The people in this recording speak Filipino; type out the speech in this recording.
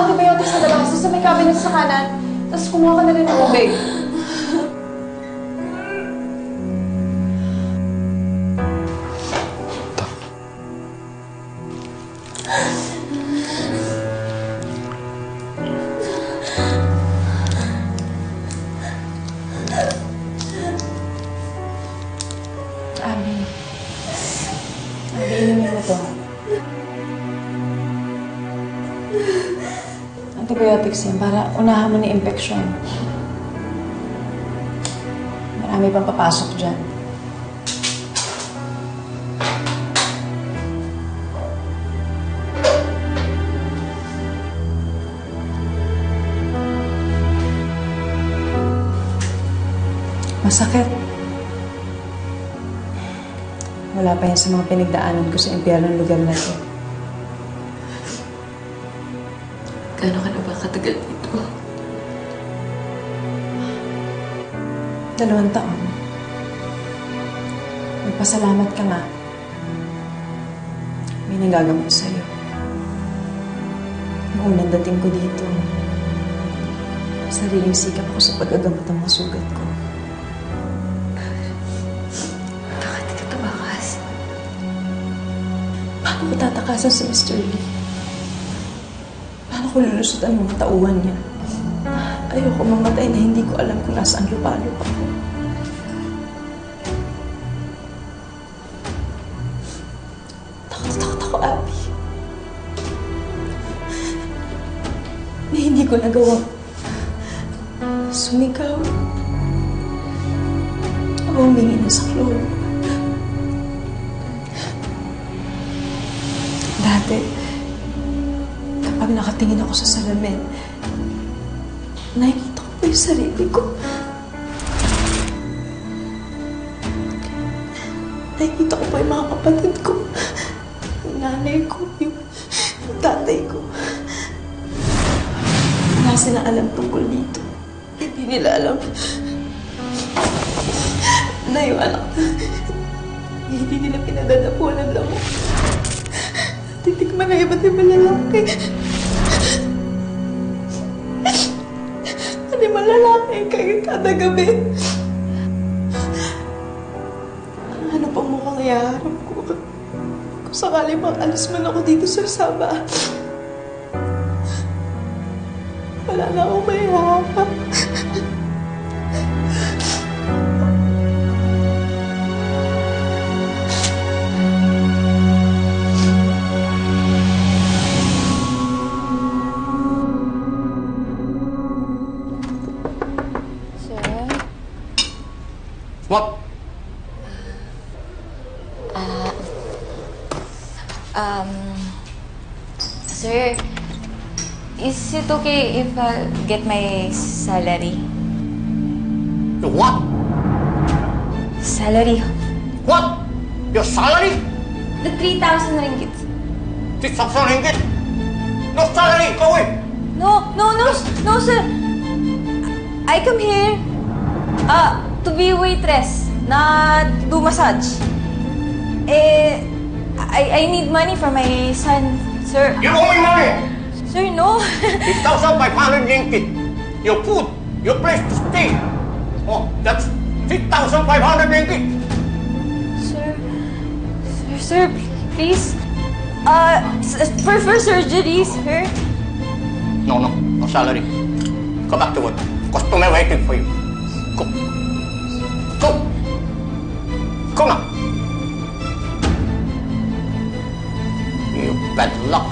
antibiotics sa labas. Sa may cabinet sa kanan. Tapos kumuha ka na rin ng tubig. Abby, inumin mo to. Antibiotics yan para unahan mo na infection. Marami pang papasok dyan. Masakit. Wala pa yan sa mga pinagdaanan ko sa impyernong lugar na ito. Gano'n ka na ba katagal dito? 2 taon. Magpasalamat ka nga. May nagagamot sa'yo. Noong unang dating ko dito, sariling sikap ako sa paggagamot ng mga sugat ko. Bakit ka tumakas? Paano ko tatakasan si Mr. Lee? Paano ko lulusutan ang mga tauhan niya? Ayoko mamatay na hindi ko alam kung nasaan lupalo pa. Takot ako, Abby. Na hindi ko nagawa. Sumigaw. Ako humingi ng saklolo. Dati, kapag nakatingin ako sa salamin, nakikita ko po yung sarili ko. Nakikita ko po yung mga kapatid ko. Yung nanay ko, yung tatay ko. Wala silang alam tungkol dito. Hindi nila alam na yung anak na hindi nila pinadadapo ng lamok. Titikman na iba't ibang lalaki. Ano lalaki kayo kada gabi? Ano pa mukhang iharap ko? Kung sakali bang alis man ako dito sa Saba, wala na akong maiharap. What? Sir, is it okay if I get my salary? Your what? Salary? What? Your salary? The 3,000 ringgit. 6,000 ringgit? No salary! Go away! No, sir. I come here, to be waitress, na do massage. I need money for my son, sir. You owe me money! Sir, no. 6,500 ringgit. Your food, your place to stay. Oh, that's 6,500 ringgit. Sir, please. For surgery, sir. No salary. Go back to work. Customer waiting for you. Go. Go! Go now! You bad luck.